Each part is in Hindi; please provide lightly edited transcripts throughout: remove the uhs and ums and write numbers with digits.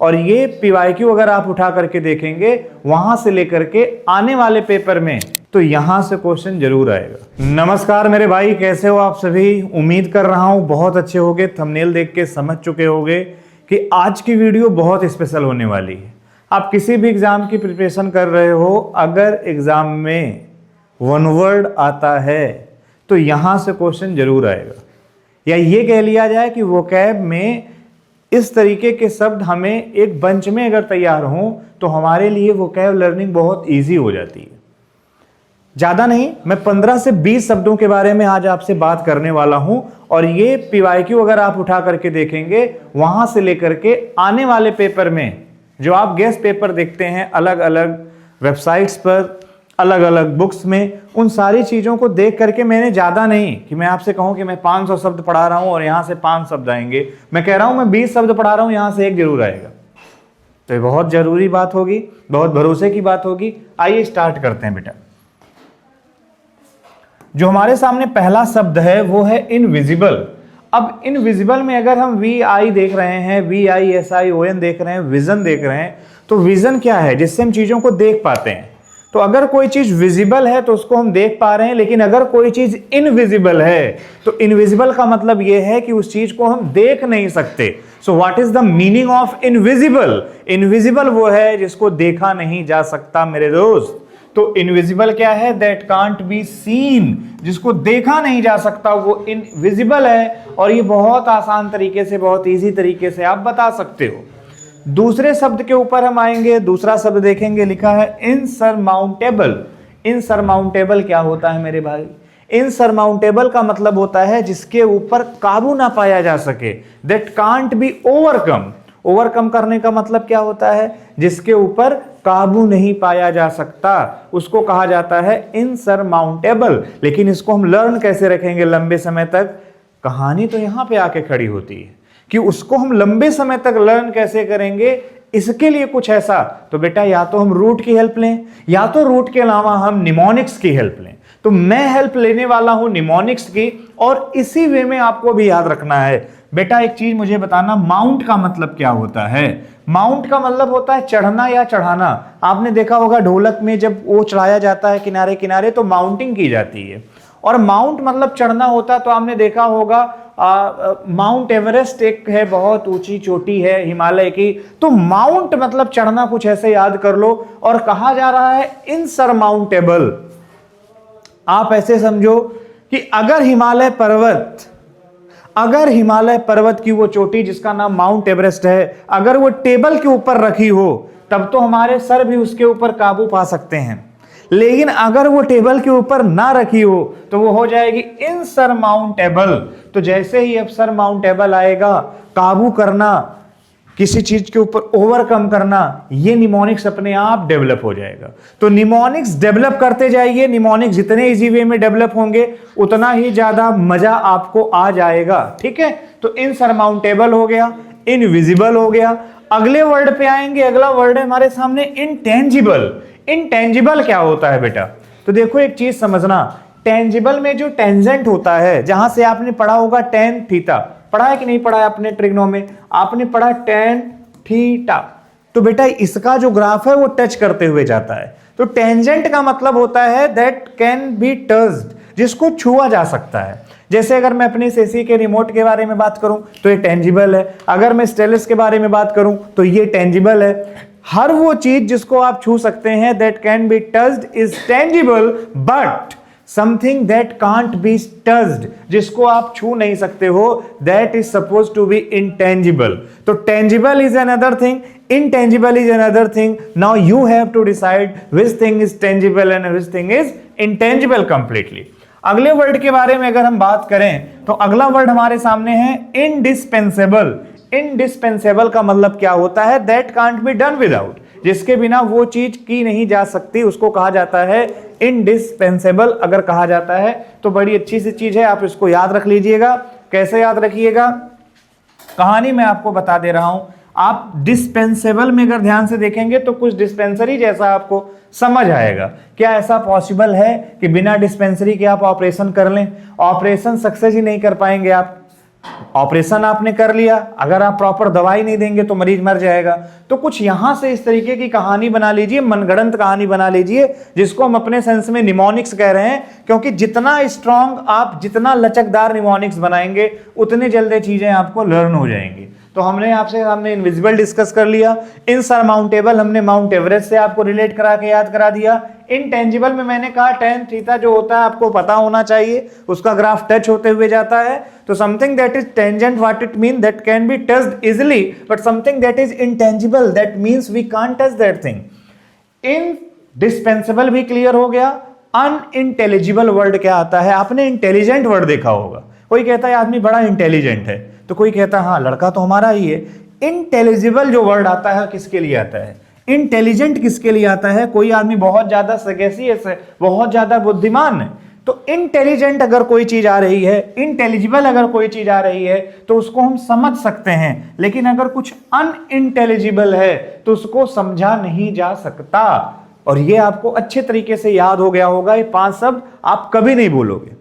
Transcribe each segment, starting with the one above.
और ये पीवाईक्यू अगर आप उठा करके देखेंगे वहां से लेकर के आने वाले पेपर में तो यहां से क्वेश्चन जरूर आएगा। नमस्कार मेरे भाई, कैसे हो आप सभी? उम्मीद कर रहा हूं बहुत अच्छे होंगे। थंबनेल देख के समझ चुके होंगे कि आज की वीडियो बहुत स्पेशल होने वाली है। आप किसी भी एग्जाम की प्रिपरेशन कर रहे हो, अगर एग्जाम में वन वर्ड आता है तो यहां से क्वेश्चन जरूर आएगा, या ये कह लिया जाए कि वोकैब में इस तरीके के शब्द हमें एक बंच में अगर तैयार हों तो हमारे लिए वोकैब लर्निंग बहुत इजी हो जाती है। ज्यादा नहीं, मैं 15 से 20 शब्दों के बारे में आज आपसे बात करने वाला हूं, और ये पीवाईक्यू अगर आप उठा करके देखेंगे वहां से लेकर के आने वाले पेपर में जो आप गेस्ट पेपर देखते हैं अलग अलग वेबसाइट्स पर, अलग अलग बुक्स में, उन सारी चीजों को देख करके मैंने ज्यादा नहीं कि मैं आपसे कहूं कि मैं 500 शब्द पढ़ा रहा हूं और यहां से 5 शब्द आएंगे। मैं कह रहा हूं मैं 20 शब्द पढ़ा रहा हूं, यहां से एक जरूर आएगा। तो ये बहुत जरूरी बात होगी, बहुत भरोसे की बात होगी। आइए स्टार्ट करते हैं बेटा। जो हमारे सामने पहला शब्द है वो है इनविजिबल। अब इनविजिबल में अगर हम VI देख रहे हैं, VISION देख रहे हैं, विजन देख रहे हैं, तो विजन क्या है? जिससे हम चीजों को देख पाते हैं। तो अगर कोई चीज विजिबल है तो उसको हम देख पा रहे हैं, लेकिन अगर कोई चीज इनविजिबल है तो इनविजिबल का मतलब यह है कि उस चीज को हम देख नहीं सकते। So what is the meaning of invisible? Invisible वो है जिसको देखा नहीं जा सकता मेरे दोस्त। तो इनविजिबल क्या है? दैट कांट बी सीन, जिसको देखा नहीं जा सकता वो इनविजिबल है। और ये बहुत आसान तरीके से, बहुत इजी तरीके से आप बता सकते हो। दूसरे शब्द के ऊपर हम आएंगे, दूसरा शब्द देखेंगे, लिखा है इनसरमाउंटेबल। इनसरमाउंटेबल क्या होता है मेरे भाई? इनसरमाउंटेबल का मतलब होता है जिसके ऊपर काबू ना पाया जा सके। That can't be overcome. Overcome करने का मतलब क्या होता है? जिसके ऊपर काबू नहीं पाया जा सकता, उसको कहा जाता है इनसरमाउंटेबल। लेकिन इसको हम लर्न कैसे रखेंगे लंबे समय तक? कहानी तो यहां पे आके खड़ी होती है कि उसको हम लंबे समय तक लर्न कैसे करेंगे। इसके लिए कुछ ऐसा, तो बेटा या तो हम रूट की हेल्प लें, या तो रूट के अलावा हम निमोनिक्स की हेल्प लें। तो मैं हेल्प लेने वाला हूं निमोनिक्स की, और इसी वे में आपको भी याद रखना है। बेटा एक चीज मुझे बताना, माउंट का मतलब क्या होता है? माउंट का मतलब होता है चढ़ना या चढ़ाना। आपने देखा होगा ढोलक में जब वो चढ़ाया जाता है किनारे किनारे तो माउंटिंग की जाती है, और माउंट मतलब चढ़ना होता है। तो आपने देखा होगा माउंट एवरेस्ट एक है, बहुत ऊंची चोटी है हिमालय की। तो माउंट मतलब चढ़ना, कुछ ऐसे याद कर लो। और कहा जा रहा है इनसरमाउंटेबल। आप ऐसे समझो कि अगर हिमालय पर्वत की वो चोटी जिसका नाम माउंट एवरेस्ट है, अगर वो टेबल के ऊपर रखी हो तब तो हमारे सर भी उसके ऊपर काबू पा सकते हैं। लेकिन अगर वो टेबल के ऊपर ना रखी हो तो वो हो जाएगी इनसरमाउंटेबल। तो जैसे ही अब सरमाउंटेबल आएगा, काबू करना, किसी चीज के ऊपर ओवरकम करना, ये निमोनिक्स अपने आप डेवलप हो जाएगा। तो निमोनिक्स डेवलप करते जाइए। निमोनिक्स जितने इजी वे में डेवलप होंगे उतना ही ज्यादा मजा आपको आ जाएगा। ठीक है, तो इनसरमाउंटेबल हो गया, इनविजिबल हो गया। अगले वर्ड पे आएंगे। अगला वर्ड है हमारे सामने इनटेंजिबल। इनटेंजिबल क्या होता है बेटा? तो देखो एक चीज समझना, टेंजिबल में जो टेंजेंट होता है, जहां से आपने पढ़ा होगा टेन थीटा, पढ़ा है कि नहीं पढ़ा है आपने? ट्रिग्नो में आपने पढ़ा टेन थीटा। तो बेटा इसका जो ग्राफ है वो टच करते हुए जाता है। तो टेंजेंट का मतलब होता है दैट कैन बी टच्ड, जिसको छुआ जा सकता है। जैसे अगर मैं अपने एसी के रिमोट के बारे में बात करूं तो ये टेंजिबल है। अगर मैं स्टेलस के बारे में बात करूं तो ये टेंजिबल है। हर वो चीज जिसको आप छू सकते हैं, that can be touched, is tangible. But something that can't be touched, जिसको आप छू नहीं सकते हो, that is suppose to be intangible. तो tangible is another thing, intangible is another thing. Now you have to decide which thing is tangible and which thing is intangible completely. अगले वर्ड के बारे में अगर हम बात करें तो अगला वर्ड हमारे सामने है indispensable. indispensable का मतलब क्या होता है? that can't be done without, जिसके बिना वो चीज की नहीं जा सकती, उसको कहा जाता है indispensable। अगर कहा जाता है तो बड़ी अच्छी सी चीज है, आप इसको याद रख लीजिएगा। कैसे याद रखिएगा? कहानी मैं आपको बता दे रहा हूं। आप डिस्पेंसेबल में अगर ध्यान से देखेंगे तो कुछ डिस्पेंसरी जैसा आपको समझ आएगा। क्या ऐसा पॉसिबल है कि बिना डिस्पेंसरी के आप ऑपरेशन कर लें? ऑपरेशन सक्सेस ही नहीं कर पाएंगे आप। ऑपरेशन आपने कर लिया, अगर आप प्रॉपर दवाई नहीं देंगे तो मरीज मर जाएगा। तो कुछ यहां से इस तरीके की कहानी बना लीजिए, मनगढ़ंत कहानी बना लीजिए, जिसको हम अपने सेंस में निमोनिक्स कह रहे हैं, क्योंकि जितना स्ट्रांग आप, जितना लचकदार निमोनिक्स बनाएंगे उतने जल्दी चीजें आपको लर्न हो जाएंगी। तो हमने इनविजिबल डिस्कस कर लिया, इनसरमाउंटेबल हमने माउंट एवरेस्ट से आपको रिलेट करा के याद करा दिया। इनटेंजिबल में मैंने कहा tan थीटा जो होता है आपको पता होना चाहिए, उसका ग्राफ टच होते हुए जाता है। तो something that is tangent, what it mean, that can be touched easily, but something that is intangible, that means we can't touch that thing. Indispensable भी क्लियर हो गया। अनइंटेलिजिबल वर्ड क्या आता है? आपने इंटेलिजेंट वर्ड देखा होगा, कोई कहता है आदमी बड़ा इंटेलिजेंट है, तो कोई कहता है हाँ लड़का तो हमारा ही है। इंटेलिजिबल जो वर्ड आता है किसके लिए आता है? इंटेलिजेंट किसके लिए आता है? कोई आदमी बहुत ज्यादा सगेसियस है, बहुत ज्यादा बुद्धिमान है। तो इंटेलिजेंट अगर कोई चीज आ रही है, इंटेलिजिबल अगर कोई चीज आ रही है, तो उसको हम समझ सकते हैं, लेकिन अगर कुछ अनइंटेलिजिबल है तो उसको समझा नहीं जा सकता। और ये आपको अच्छे तरीके से याद हो गया होगा, ये 5 शब्द आप कभी नहीं भूलोगे।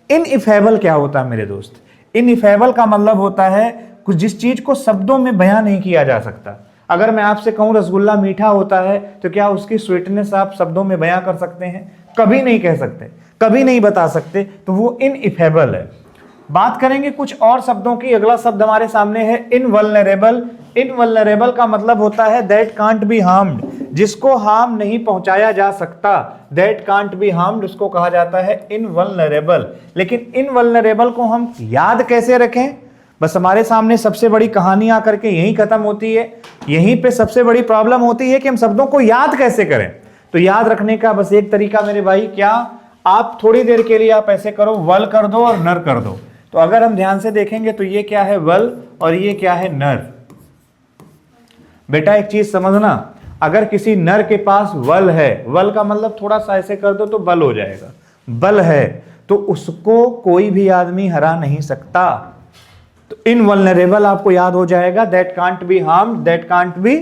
इनइफेबल क्या होता है मेरे दोस्त? इनइफेबल का मतलब होता है कुछ जिस चीज को शब्दों में बयां नहीं किया जा सकता। अगर मैं आपसे कहूं रसगुल्ला मीठा होता है, तो क्या उसकी स्वीटनेस आप शब्दों में बयां कर सकते हैं? कभी नहीं कह सकते, कभी नहीं बता सकते, तो वो इनइफेबल है। बात करेंगे कुछ और शब्दों की। अगला शब्द हमारे सामने है इनवल्नरेबल। इनवल्नरेबल का मतलब होता है दैट कांट बी हार्म्ड, जिसको हार्म नहीं पहुंचाया जा सकता। दैट कांट बी हार्म्ड उसको कहा जाता है इनवल्नरेबल। लेकिन इनवल्नरेबल को हम याद कैसे रखें? बस हमारे सामने सबसे बड़ी कहानी आकर के यहीं खत्म होती है। यहीं पे सबसे बड़ी प्रॉब्लम होती है कि हम शब्दों को याद कैसे करें। तो याद रखने का बस एक तरीका मेरे भाई, क्या आप थोड़ी देर के लिए आप ऐसे करो, वल कर दो और नर कर दो। तो अगर हम ध्यान से देखेंगे तो ये क्या है? वल, और ये क्या है? नर। बेटा एक चीज समझना, अगर किसी नर के पास वल है, वल का मतलब थोड़ा सा ऐसे कर दो तो बल हो जाएगा, बल है, तो उसको कोई भी आदमी हरा नहीं सकता। तो इनवल्नरेबल आपको याद हो जाएगा, that can't B harmed, that can't B.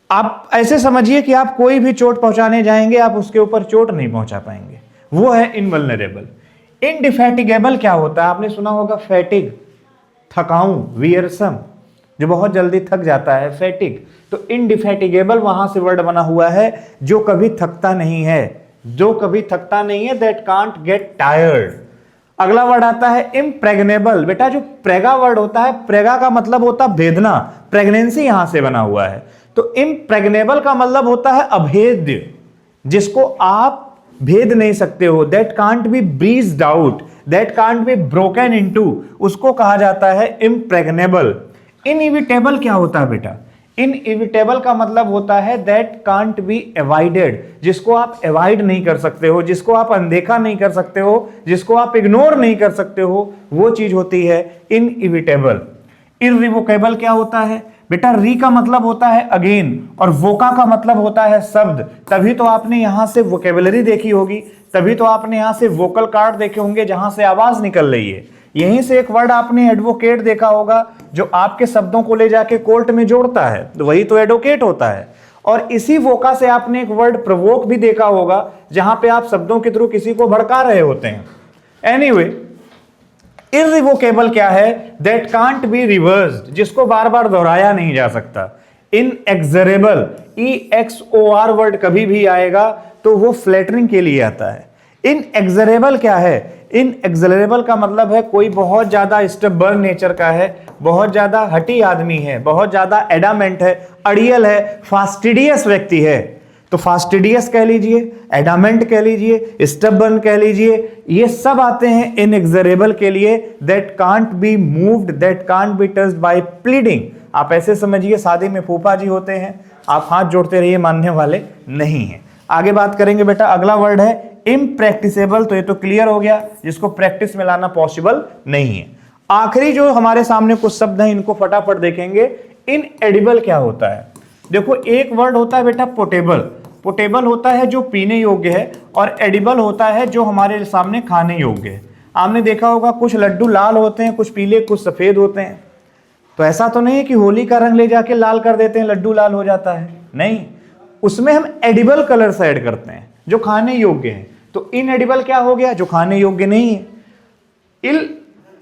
आप ऐसे समझिए कि आप कोई भी चोट पहुंचाने जाएंगे, आप उसके ऊपर चोट नहीं पहुंचा पाएंगे, वो है इनवल्नरेबल। इनडिफैटिगेबल क्या होता है? आपने सुना होगा फैटिग, थकाऊं, वियरसम, जो बहुत जल्दी थक जाता है, फैटिग। तो इनडिफैटिगेबल वहां से वर्ड बना हुआ है, जो कभी थकता नहीं है, जो कभी थकता नहीं है, दैट कांट गेट टायर्ड। अगला वर्ड आता है इम्प्रेग्नेबल। बेटा जो प्रेगा वर्ड होता है, प्रेगा का मतलब होता है भेदना, प्रेगनेंसी यहां से बना हुआ है। तो इम्प्रेग्नेबल का मतलब होता है अभेद्य, जिसको आप भेद नहीं सकते हो। That can't be breached out, that can't be broken into, उसको कहा जाता है इम्प्रेग्नेबल। इनइविटेबल क्या होता है बेटा? इनइविटेबल का मतलब होता है दैट कांट बी अवॉइडेड, जिसको आप अवॉइड नहीं कर सकते हो, जिसको आप अनदेखा नहीं कर सकते हो, जिसको आप इग्नोर नहीं कर सकते हो, वो चीज होती है इनइविटेबल। इररिवोकेबल क्या होता है? बेटा री का मतलब होता है अगेन, और वोका का मतलब होता है शब्द। तभी तो आपने यहां से वोकेबलरी देखी होगी, तभी तो आपने यहां से वोकल कार्ड देखे होंगे जहां से आवाज निकल रही है। यहीं से एक वर्ड आपने एडवोकेट देखा होगा, जो आपके शब्दों को ले जाके कोर्ट में जोड़ता है, तो वही तो एडवोकेट होता है। और इसी वोका से आपने एक वर्ड प्रोवोक भी देखा होगा, जहां पे आप शब्दों के थ्रू किसी को भड़का रहे होते हैं। एनीवे, इररिवोकेबल क्या है? दैट कांट बी रिवर्स्ड, जिसको बार बार दोहराया नहीं जा सकता। इनएक्सरेबल, EXOR वर्ड कभी भी आएगा तो वो फ्लैटरिंग के लिए आता है। इनएक्सरेबल क्या है? इनएक्सरेबल का मतलब है कोई बहुत ज्यादा स्टबर्न नेचर का है, बहुत ज्यादा हठी आदमी है, बहुत ज्यादा एडामेंट है, अड़ियल है, फास्टिडियस व्यक्ति है। तो फास्टिडियस कह लीजिए, एडामेंट कह लीजिए, स्टबर्न कह लीजिए, ये सब आते हैं इनएक्सरेबल के लिए। That can't be moved, that can't be touched bye pleading. आप ऐसे समझिए शादी में फूफा जी होते हैं, आप हाथ जोड़ते रहिए, मानने वाले नहीं हैं। आगे बात करेंगे बेटा, अगला वर्ड है इम्प्रैक्टिसेबल। तो ये तो क्लियर हो गया, जिसको प्रैक्टिस में लाना पॉसिबल नहीं है। आखिरी जो हमारे सामने कुछ शब्द हैं, इनको फटाफट देखेंगे। इनएडिबल क्या होता है? देखो एक वर्ड होता है बेटा पोटेबल। पोटेबल होता है जो पीने योग्य है, और एडिबल होता है जो हमारे सामने खाने योग्य है। आपने देखा होगा कुछ लड्डू लाल होते हैं, कुछ पीले, कुछ सफेद होते हैं। तो ऐसा तो नहीं है कि होली का रंग ले जाके लाल कर देते हैं, लड्डू लाल हो जाता है, नहीं, उसमें हम एडिबल कलर्स ऐड करते हैं जो खाने योग्य है। तो इनएडिबल क्या हो गया? जो खाने योग्य नहीं है।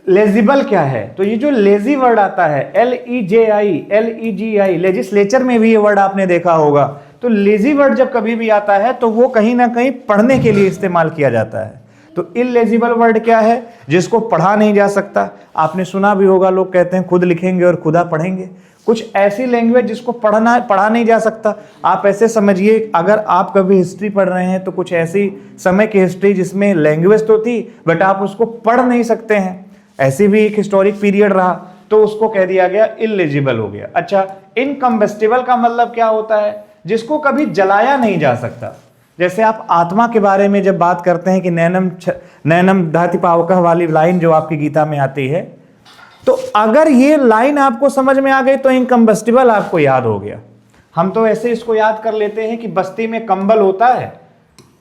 लेजिबल क्या है? तो ये जो लेजी वर्ड आता है LEJI लेजिस्लेचर में भी ये वर्ड आपने देखा होगा। तो लेजी वर्ड जब कभी भी आता है तो वो कहीं ना कहीं पढ़ने के लिए इस्तेमाल किया जाता है। तो इलेजिबल वर्ड क्या है? जिसको पढ़ा नहीं जा सकता। आपने सुना भी होगा, लोग कहते हैं खुद लिखेंगे और खुदा पढ़ेंगे। कुछ ऐसी लैंग्वेज जिसको पढ़ा नहीं जा सकता। आप ऐसे समझिए, अगर आप कभी हिस्ट्री पढ़ रहे हैं तो कुछ ऐसी समय की हिस्ट्री जिसमें लैंग्वेज तो थी बट आप उसको पढ़ नहीं सकते हैं, ऐसी भी एक हिस्टोरिक पीरियड रहा, तो उसको कह दिया गया इलिजिबल हो गया। अच्छा, इनकम्बस्टिबल का मतलब क्या होता है? जिसको कभी जलाया नहीं जा सकता। जैसे आप आत्मा के बारे में जब बात करते हैं कि नैनम दहति पावकः वाली लाइन जो आपकी गीता में आती है, तो अगर ये लाइन आपको समझ में आ गई तो इनकम्बस्टिबल आपको याद हो गया। हम तो ऐसे इसको याद कर लेते हैं कि बस्ती में कंबल होता है,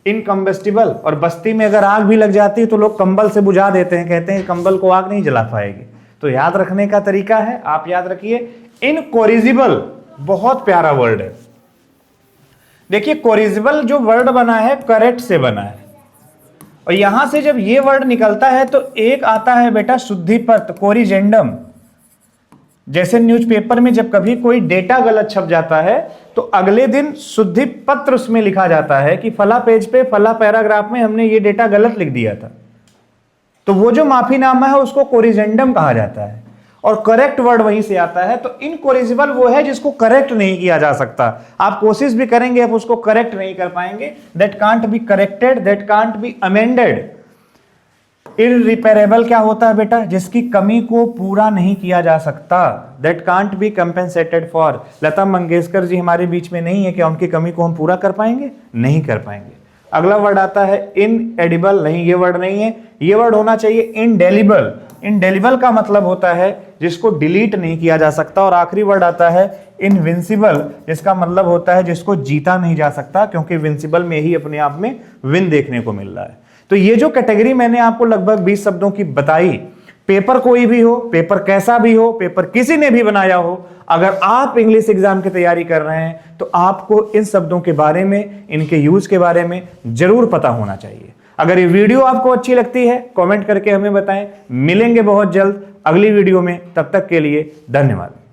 इनकम्बस्टिबल, और बस्ती में अगर आग भी लग जाती है तो लोग कंबल से बुझा देते हैं, कहते हैं कंबल को आग नहीं जला पाएगी। तो याद रखने का तरीका है, आप याद रखिए इनकोरिजिबल, बहुत प्यारा वर्ड है। देखिए कोरिजिबल जो वर्ड बना है करेक्ट से बना है, और यहां से जब ये वर्ड निकलता है तो एक आता है बेटा शुद्धिपत्र, कोरिजेंडम। जैसे न्यूज़पेपर में जब कभी कोई डेटा गलत छप जाता है तो अगले दिन शुद्धि पत्र उसमें लिखा जाता है कि फला पेज पे फला पैराग्राफ में हमने ये डेटा गलत लिख दिया था। तो वो जो माफीनामा है उसको कोरिजेंडम कहा जाता है, और करेक्ट वर्ड वहीं से आता है। तो इनकोरिजिबल वो है जिसको करेक्ट नहीं किया जा सकता। आप कोशिश भी करेंगे आप उसको करेक्ट नहीं कर पाएंगे। That can't be corrected, that can't be amended. Irreparable क्या होता है बेटा? जिसकी कमी को पूरा नहीं किया जा सकता। That can't be compensated for. Lata Mangeshkar ji हमारे बीच में नहीं है, क्या उनकी कमी को हम पूरा कर पाएंगे? नहीं कर पाएंगे। अगला वर्ड आता है इनएडिबल, नहीं ये वर्ड नहीं है, ये वर्ड होना चाहिए इनडेलिबल। इनडेलिबल का मतलब होता है जिसको डिलीट नहीं किया जा सकता। और आखिरी वर्ड आता है इनविंसिबल, जिसका मतलब होता है जिसको जीता नहीं जा सकता, क्योंकि विंसिबल में ही अपने आप में विन देखने को मिल रहा है। तो ये जो कैटेगरी मैंने आपको लगभग 20 शब्दों की बताई, पेपर कोई भी हो, पेपर कैसा भी हो, पेपर किसी ने भी बनाया हो, अगर आप इंग्लिश एग्जाम की तैयारी कर रहे हैं तो आपको इन शब्दों के बारे में, इनके यूज के बारे में जरूर पता होना चाहिए। अगर ये वीडियो आपको अच्छी लगती है कमेंट करके हमें बताएं। मिलेंगे बहुत जल्द अगली वीडियो में, तब तक के लिए धन्यवाद।